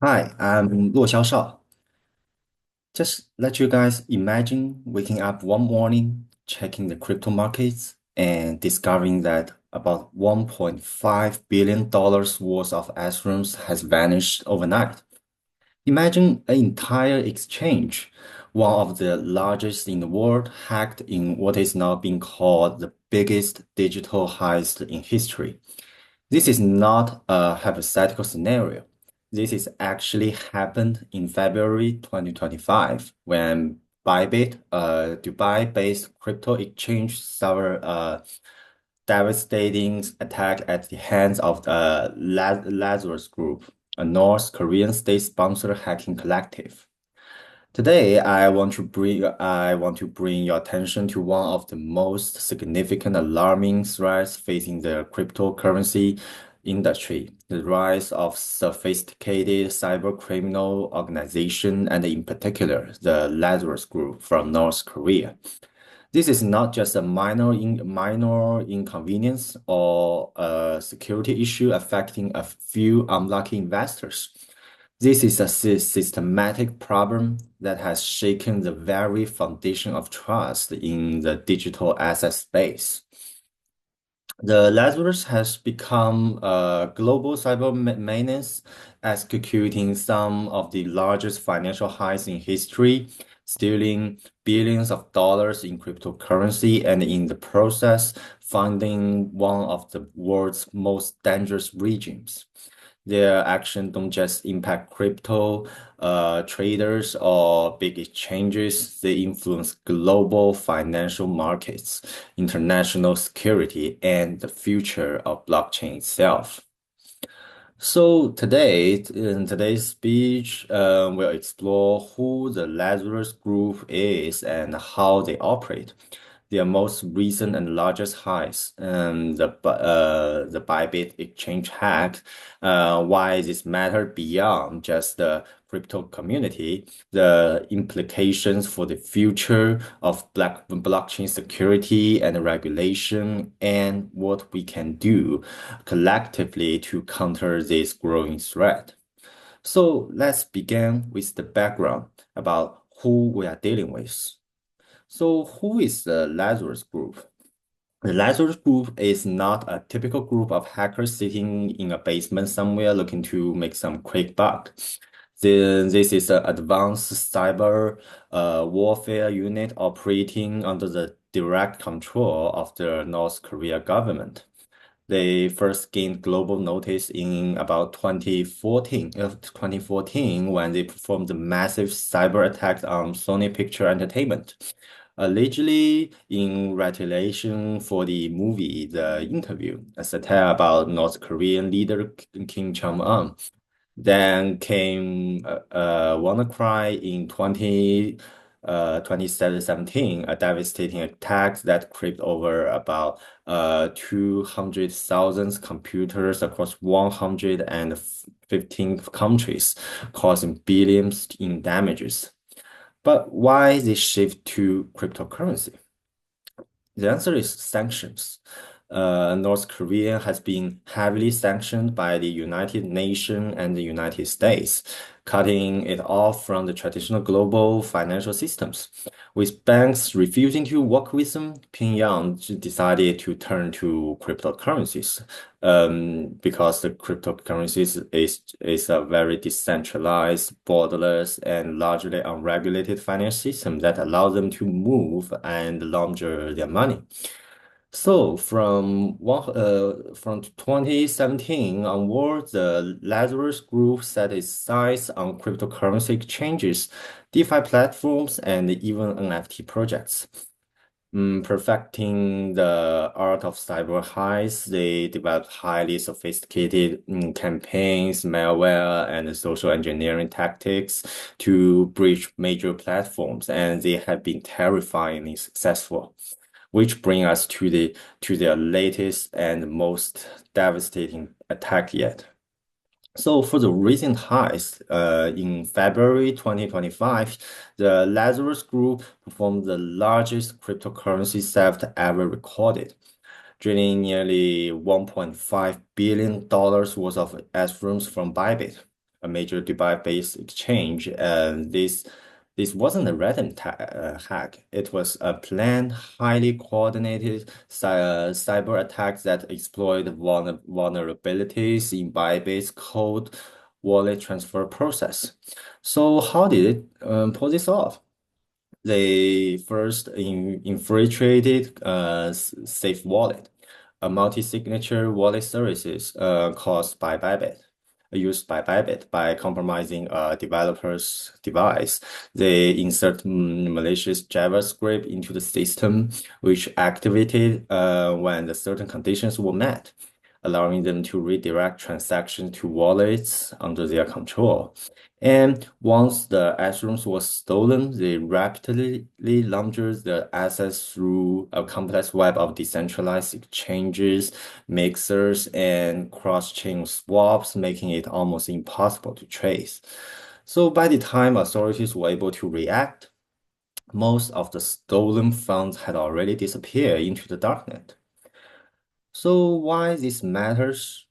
Hi, I'm Luoxiao Shao. Just let you guys imagine waking up one morning, checking the crypto markets, and discovering that about $1.5 billion worth of Ethereum has vanished overnight. Imagine an entire exchange, one of the largest in the world, hacked in what is now being called the biggest digital heist in history. This is not a hypothetical scenario. This is actually happened in February 2025 when Bybit, a Dubai-based crypto exchange, suffered a devastating attack at the hands of the Lazarus Group, a North Korean state-sponsored hacking collective. Today, I want to bring your attention to one of the most significant alarming threats facing the cryptocurrency industry, the rise of sophisticated cybercriminal organization, and in particular, the Lazarus Group from North Korea. This is not just a minor inconvenience or a security issue affecting a few unlucky investors. This is a systematic problem that has shaken the very foundation of trust in the digital asset space. The Lazarus has become a global cyber menace, executing some of the largest financial heists in history, stealing billions of dollars in cryptocurrency, and in the process, funding one of the world's most dangerous regimes. Their action don't just impact crypto traders or big exchanges. They influence global financial markets, international security, and the future of blockchain itself. So today, in today's speech, we'll explore who the Lazarus Group is and how they operate, their most recent and largest highs, the Bybit exchange hack, why this matter beyond just the crypto community, the implications for the future of blockchain security and regulation, and what we can do collectively to counter this growing threat. So let's begin with the background about who we are dealing with. So who is the Lazarus Group? The Lazarus Group is not a typical group of hackers sitting in a basement somewhere looking to make some quick buck. This is an advanced cyber warfare unit operating under the direct control of the North Korea government. They first gained global notice in about 2014 when they performed a massive cyber attack on Sony Picture Entertainment, allegedly in retaliation for the movie The Interview, a satire about North Korean leader Kim Jong-un. Then came WannaCry in 2017, a devastating attack that crept over about 200,000 computers across 115 countries, causing billions in damages. But why this shift to cryptocurrency? The answer is sanctions. North Korea has been heavily sanctioned by the United Nations and the United States, cutting it off from the traditional global financial systems. With banks refusing to work with them, Pyongyang decided to turn to cryptocurrencies, because the cryptocurrencies is a very decentralized, borderless, and largely unregulated financial system that allows them to move and launder their money. So from 2017 onward, the Lazarus Group set its sights on cryptocurrency exchanges, DeFi platforms, and even NFT projects. Perfecting the art of cyber heists, they developed highly sophisticated campaigns, malware, and social engineering tactics to breach major platforms, and they have been terrifyingly successful. Which bring us to their latest and most devastating attack yet. So for the recent heist, in February 2025, the Lazarus Group performed the largest cryptocurrency theft ever recorded, draining nearly $1.5 billion worth of Ethereum from Bybit. a major Dubai-based exchange, and this wasn't a random hack. It was a planned, highly coordinated cyber attack that exploited vulnerabilities in Bybit's code wallet transfer process. So how did it pull this off? They first infiltrated Safe Wallet, a multi-signature wallet services caused by Bybit, used by Bybit by compromising a developer's device. They insert malicious JavaScript into the system, which activated when the certain conditions were met, allowing them to redirect transactions to wallets under their control. And once the ashrooms was stolen, they rapidly launched the assets through a complex web of decentralized exchanges, mixers, and cross-chain swaps, making it almost impossible to trace. So by the time authorities were able to react, most of the stolen funds had already disappeared into the darknet. So why this matters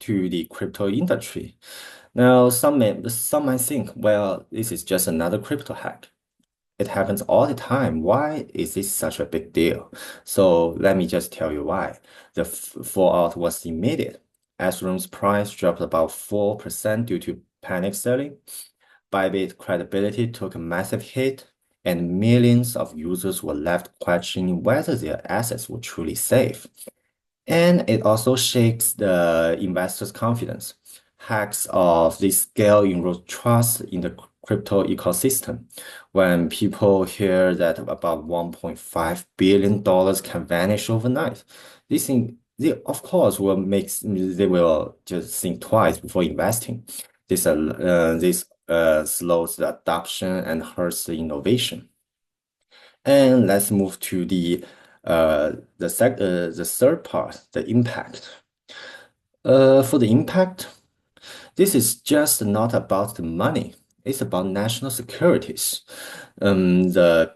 to the crypto industry? Now, some might think, well, this is just another crypto hack. It happens all the time. Why is this such a big deal? So let me just tell you why. The fallout was immediate. Ethereum's price dropped about 4% due to panic selling. Bybit credibility took a massive hit, and millions of users were left questioning whether their assets were truly safe. And it also shakes the investors' confidence. Hacks of this scale erode trust in the crypto ecosystem. When people hear that about $1.5 billion can vanish overnight, they of course they will just think twice before investing. This slows the adoption and hurts the innovation. And let's move to the third part, the impact. For the impact, this is just not about the money. It's about national securities. The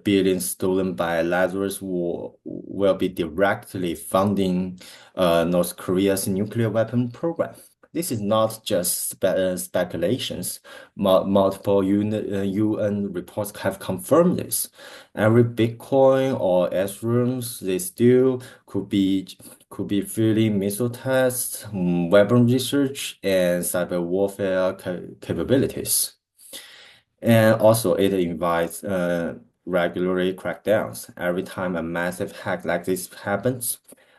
billions stolen by Lazarus will be directly funding North Korea's nuclear weapon program. This is not just speculations. Multiple UN reports have confirmed this. Every Bitcoin or Etherums they steal could be fueling missile tests, weapon research, and cyber warfare capabilities. And also, it invites regulatory crackdowns. Every time a massive hack like this happens,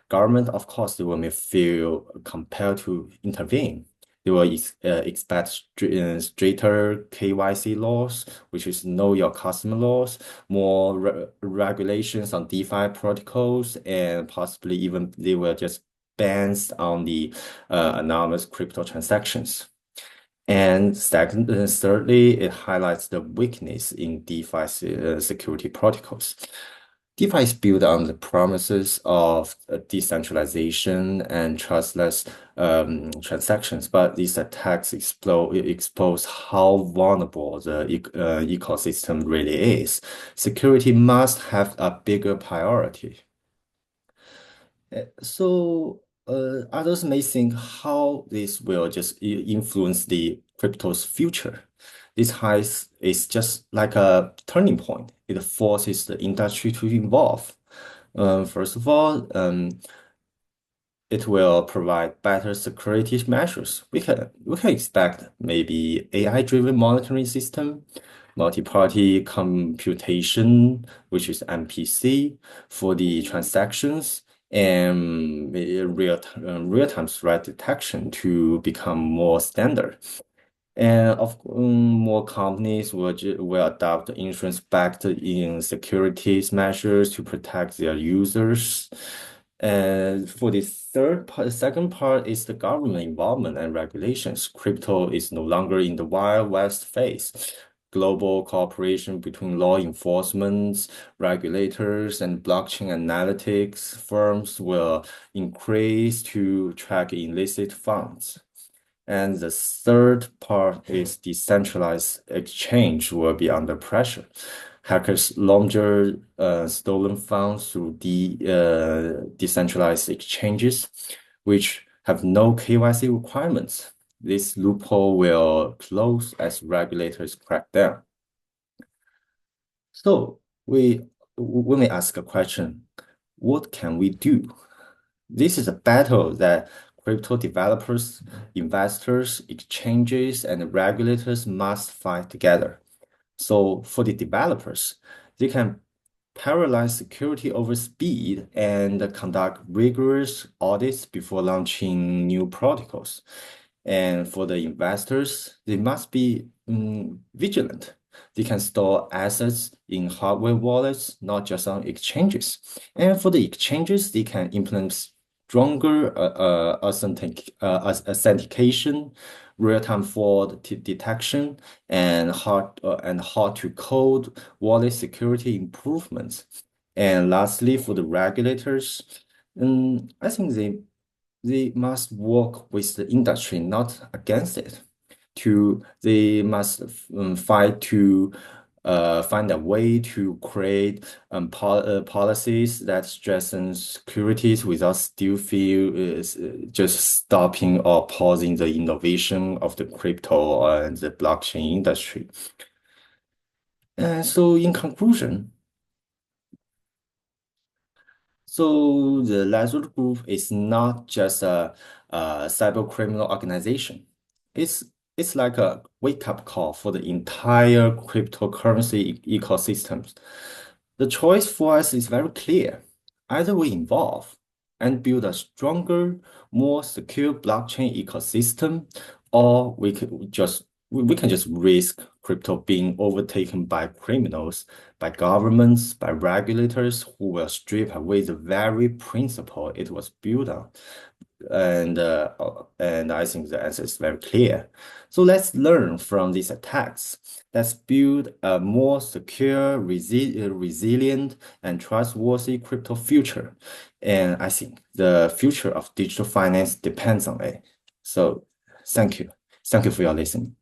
government, of course, they will may feel compelled to intervene. They will expect stricter KYC laws, which is know your customer laws, more regulations on DeFi protocols, and possibly even they will just bans on the anonymous crypto transactions. And thirdly, it highlights the weakness in DeFi security protocols. DeFi is built on the promises of decentralization and trustless transactions, but these attacks expose how vulnerable the ecosystem really is. Security must have a bigger priority. Others may think how this will just influence the crypto's future. This heist is just like a turning point. It forces the industry to evolve. First of all, it will provide better security measures. We can expect maybe AI-driven monitoring system, multi-party computation, which is MPC, for the transactions, and real-time threat detection to become more standard. And more companies will adopt insurance-backed in securities measures to protect their users. And for the second part is the government involvement and regulations. Crypto is no longer in the Wild West phase. Global cooperation between law enforcement, regulators, and blockchain analytics firms will increase to track illicit funds. And the third part is decentralized exchange will be under pressure. Hackers launder stolen funds through decentralized exchanges, which have no KYC requirements. this loophole will close as regulators crack down. So we may ask a question, what can we do? This is a battle that crypto developers, investors, exchanges, and regulators must fight together. So for the developers, they can parallelize security over speed and conduct rigorous audits before launching new protocols. And for the investors, they must be vigilant. They can store assets in hardware wallets, not just on exchanges. And for the exchanges, they can implement stronger authentication, real-time fraud detection, and hard to code wallet security improvements. And lastly, for the regulators, I think they must work with the industry, not against it. They must fight to find a way to create policies that strengthen securities without still feel just stopping or pausing the innovation of the crypto and the blockchain industry. And so, in conclusion, so the Lazarus Group is not just a cyber criminal organization. It's it's like a wake-up call for the entire cryptocurrency ecosystem. The choice for us is very clear. Either we involve and build a stronger, more secure blockchain ecosystem, or we can just risk crypto being overtaken by criminals, by governments, by regulators who will strip away the very principle it was built on. And I think the answer is very clear. So let's learn from these attacks. Let's build a more secure, resilient, and trustworthy crypto future. And I think the future of digital finance depends on it. So thank you. Thank you for your listening.